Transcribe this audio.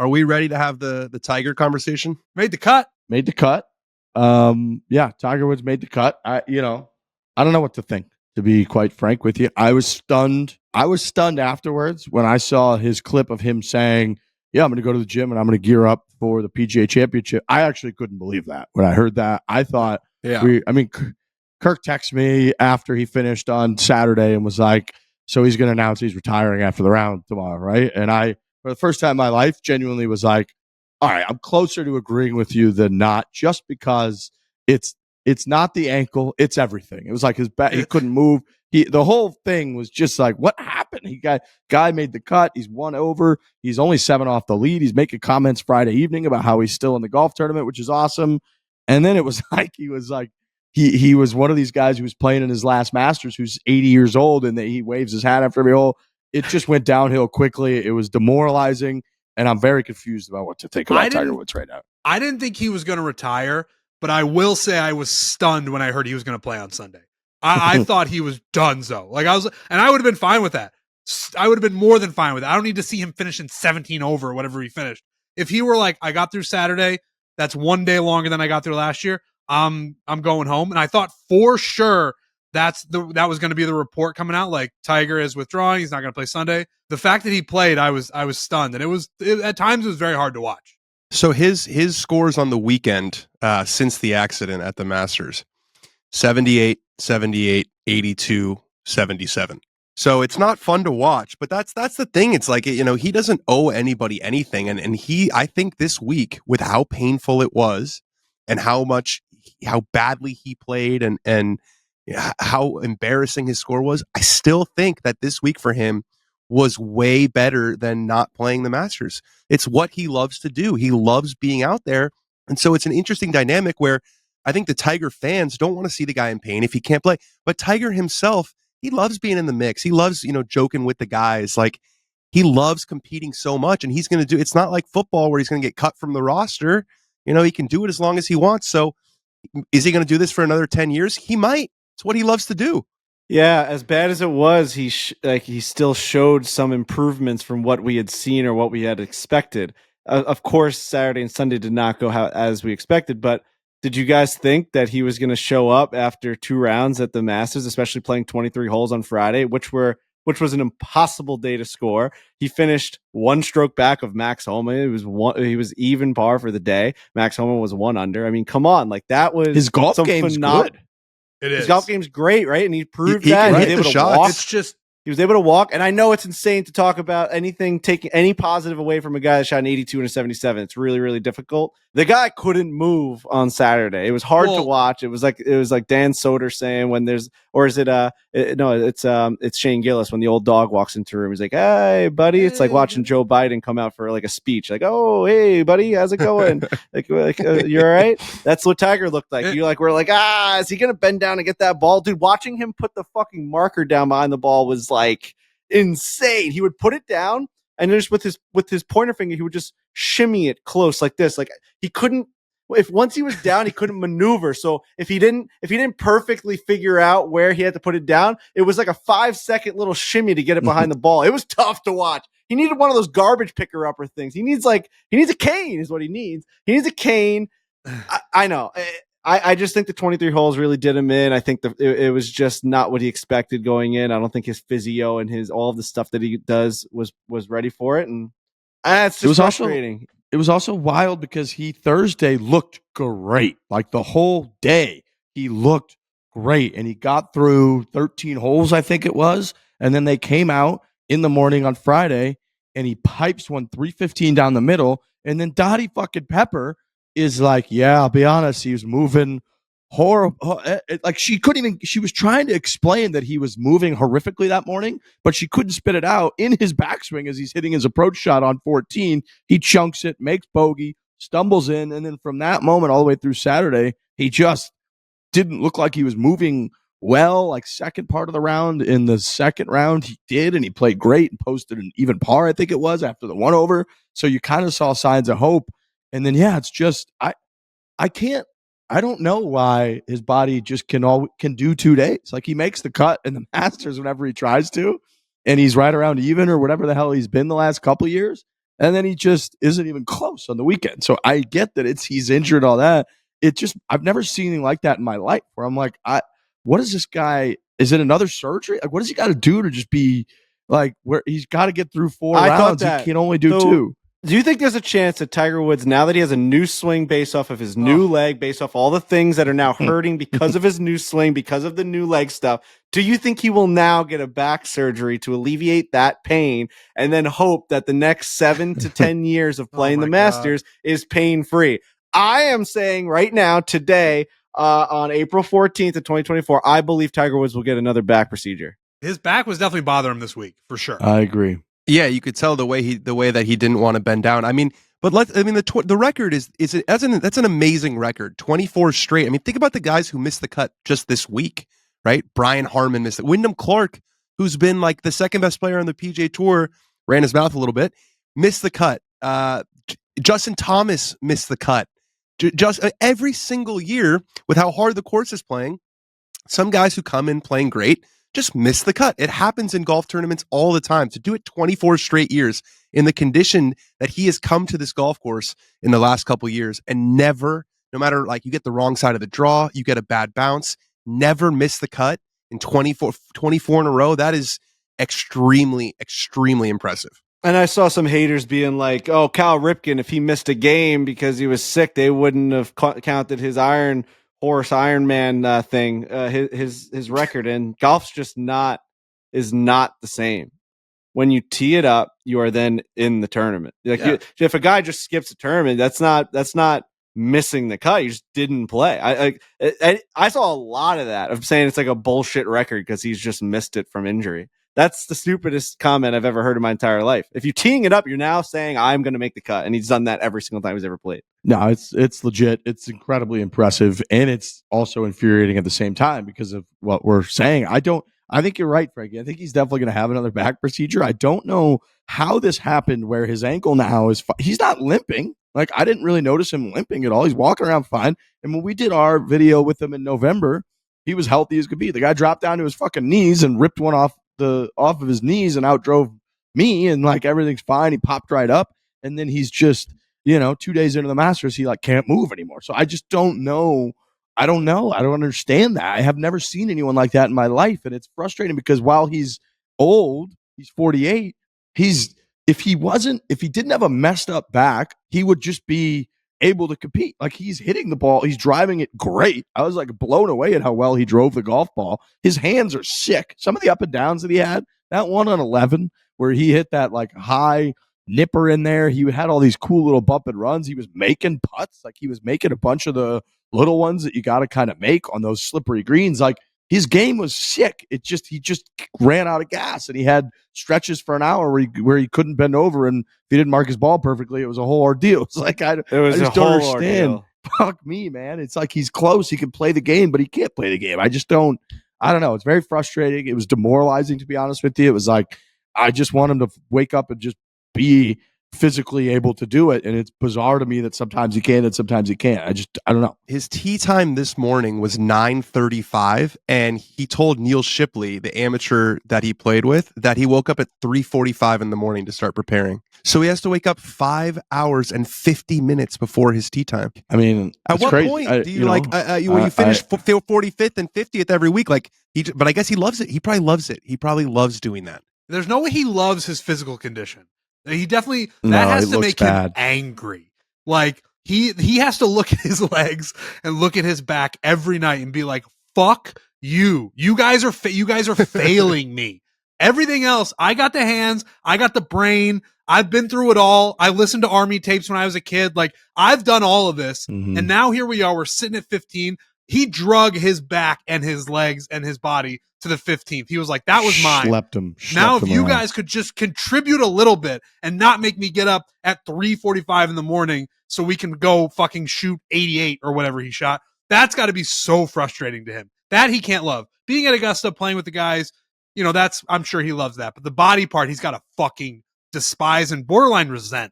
Are we ready to have the Tiger conversation? Made the cut. Made the cut. Yeah, Tiger Woods made the cut. I don't know what to think, to be quite frank with you. I was stunned. I was stunned afterwards when I saw his clip of him saying, yeah, I'm going to go to the gym and I'm going to gear up for the PGA Championship. I actually couldn't believe that. When I heard that, I thought, Kirk texted me after he finished on Saturday and was like, so he's going to announce he's retiring after the round tomorrow, right? And I, for the first time in my life, genuinely was like, all right, I'm closer to agreeing with you than not, just because it's not the ankle, it's everything. It was like his back, he couldn't move. The whole thing was just like, what happened? Guy made the cut. He's 1 over. He's only 7 off the lead. He's making comments Friday evening about how he's still in the golf tournament, which is awesome. And then it was like he was one of these guys who was playing in his last Masters, who's 80 years old, and he waves his hat after every hole. It just went downhill quickly. It was demoralizing, and I'm very confused about what to think about Tiger Woods right now. I didn't think he was going to retire, but I will say I was stunned when I heard he was going to play on Sunday. I thought he was donezo. And I would have been fine with that. I would have been more than fine with it. I don't need to see him finish in 17 over or whatever he finished. If he were like, I got through Saturday, that's 1 day longer than I got through last year, I'm going home. And I thought for sure that was going to be the report coming out, like Tiger is withdrawing, he's not going to play Sunday. The fact that he played, I was stunned, and at times it was very hard to watch. So his scores on the weekend since the accident at the Masters, 78, 78, 82, 77. So it's not fun to watch, but that's the thing. It's like, he doesn't owe anybody anything. And I think this week, with how painful it was and how badly he played and how embarrassing his score was, I still think that this week for him was way better than not playing the Masters. It's what he loves to do. He loves being out there. And so it's an interesting dynamic where I think the Tiger fans don't want to see the guy in pain if he can't play. But Tiger himself, he loves being in the mix. He loves, joking with the guys. Like, he loves competing so much, and he's going to do, it's not like football where he's going to get cut from the roster. He can do it as long as he wants. So is he going to do this for another 10 years? He might. It's what he loves to do. Yeah, as bad as it was, he still showed some improvements from what we had seen or what we had expected. Of course, Saturday and Sunday did not go as we expected, but did you guys think that he was going to show up after 2 rounds at the Masters, especially playing 23 holes on Friday, which was an impossible day to score? He finished 1 stroke back of Max Homa. He was even par for the day. Max Homa was 1 under. I mean, come on, like that was his golf game's good. It is. His golf game's great, right? And he proved he that. Can He hit was the able to shots. walk. It's just, he was able to walk. And I know it's insane to talk about taking any positive away from a guy that shot an 82 and a 77. It's really, really difficult. The guy couldn't move on Saturday. It was hard to watch. It was like Dan Soder saying it's Shane Gillis when the old dog walks into a room. He's like, hey, buddy. It's like watching Joe Biden come out for like a speech. Like, oh, hey, buddy, how's it going? You all right? That's what Tiger looked like. We're like, is he going to bend down and get that ball? Dude, watching him put the fucking marker down behind the ball was like insane. He would put it down and just with his pointer finger, he would just shimmy it close like this. Like he couldn't, once he was down, he couldn't maneuver. So if he didn't perfectly figure out where he had to put it down, it was like a 5-second little shimmy to get it behind the ball. It was tough to watch. He needed one of those garbage picker upper things. He needs a cane is what he needs. He needs a cane. I know. I just think the 23 holes really did him in. I think it was just not what he expected going in. I don't think his physio and all of the stuff that he does was ready for it. And it's just frustrating. It was also wild because he Thursday looked great. Like the whole day, he looked great. And he got through 13 holes, I think it was. And then they came out in the morning on Friday and he pipes one 315 down the middle. And then Dottie fucking Pepper is like, yeah, I'll be honest, he was moving horrible. Like she was trying to explain that he was moving horrifically that morning, but she couldn't spit it out. In his backswing as he's hitting his approach shot on 14, he chunks it, makes bogey, stumbles in, and then from that moment all the way through Saturday, he just didn't look like he was moving well. Like second part of the round, in the second round he did, and he played great and posted an even par, I think it was, after the 1 over. So you kind of saw signs of hope. And then, yeah, it's just, I don't know why his body just can do 2 days. Like he makes the cut in the Masters whenever he tries to, and he's right around even or whatever the hell he's been the last couple of years. and then he just isn't even close on the weekend. So I get that he's injured, all that. I've never seen anything like that in my life where I'm like, what is this guy? Is it another surgery? Like, what does he got to do to just be like where he's got to get through 4 rounds? He can only do 2. Do you think there's a chance that Tiger Woods, now that he has a new swing based off of his new leg, based off all the things that are now hurting because of his new swing, because of the new leg stuff, do you think he will now get a back surgery to alleviate that pain and then hope that the next 7 to 10 years of playing the Masters is pain-free? I am saying right now, today, on April 14th of 2024, I believe Tiger Woods will get another back procedure. His back was definitely bothering him this week, for sure. I agree. Yeah, you could tell the way that he didn't want to bend down. I mean, but the record that's an amazing record. 24 straight. I mean, think about the guys who missed the cut just this week, right? Brian Harmon missed it. Wyndham Clark, who's been like the second best player on the PGA Tour, ran his mouth a little bit, missed the cut. Justin Thomas missed the cut. Just every single year with how hard the course is playing, some guys who come in playing great just miss the cut. It happens in golf tournaments all the time. To do it 24 straight years in the condition that he has come to this golf course in the last couple of years and never, no matter like you get the wrong side of the draw, you get a bad bounce, never miss the cut in 24 in a row. That is extremely, extremly impressive. And I saw some haters being like, oh, Cal Ripken, if he missed a game because he was sick, they wouldn't have counted his Ironman thing, his record. And golf's just is not the same. When you tee it up, you are then in the tournament. Like if a guy just skips a tournament, that's not missing the cut. You just didn't play. I saw a lot of that. I'm saying it's like a bullshit record because he's just missed it from injury. That's the stupidest comment I've ever heard in my entire life. If you're teeing it up, you're now saying I'm going to make the cut, and he's done that every single time he's ever played. No, it's legit. It's incredibly impressive, and it's also infuriating at the same time because of what we're saying. I think you're right, Frankie. I think he's definitely going to have another back procedure. I don't know how this happened where his ankle now he's not limping. Like, I didn't really notice him limping at all. He's walking around fine. And when we did our video with him in November, he was healthy as could be. The guy dropped down to his fucking knees and ripped one off of his knees and outdrove me, and like everything's fine. He popped right up, and then he's just 2 days into the Masters, he like can't move anymore. So I just don't know. I don't understand that. I have never seen anyone like that in my life, and it's frustrating because while he's old, he's 48. If he didn't have a messed up back, he would just be able to compete. Like, he's hitting the ball, he's driving it great. I was like blown away at how well he drove the golf ball. His hands are sick. Some of the up and downs that he had, that one on 11 where he hit that like high nipper in there, he had all these cool little bump and runs. He was making putts, like he was making a bunch of the little ones that you got to kind of make on those slippery greens. Like, his game was sick. He just ran out of gas, and he had stretches for an hour where he couldn't bend over, and if he didn't mark his ball perfectly, it was a whole ordeal. It's like I just don't understand. Ordeal. Fuck me, man. It's like he's close. He can play the game, but he can't play the game. I don't know. It's very frustrating. It was demoralizing, to be honest with you. It was like I just want him to wake up and just be physically able to do it, and it's bizarre to me that sometimes he can and sometimes he can't. I don't know. His tee time this morning was 9:35, and he told Neil Shipley, the amateur that he played with, that he woke up at 3:45 in the morning to start preparing. So he has to wake up 5 hours and 50 minutes before his tee time. I mean, at what crazy. point do you when you finish 45th and 50th every week? Like, but I guess he loves it. He probably loves it. He probably loves doing that. There's no way he loves his physical condition. He definitely has to make him angry. Like, he has to look at his legs and look at his back every night and be like, "Fuck you! You guys are failing me." Everything else, I got the hands, I got the brain. I've been through it all. I listened to Army tapes when I was a kid. Like, I've done all of this, and now here we are. We're sitting at 15. He drug his back and his legs and his body to the 15th. He was like, that was mine. Schlepped him if you guys could just contribute a little bit and not make me get up at 3:45 in the morning so we can go fucking shoot 88 or whatever he shot. That's got to be so frustrating to him. That he can't love. Being at Augusta, playing with the guys, I'm sure he loves that. But the body part, he's got to fucking despise and borderline resent.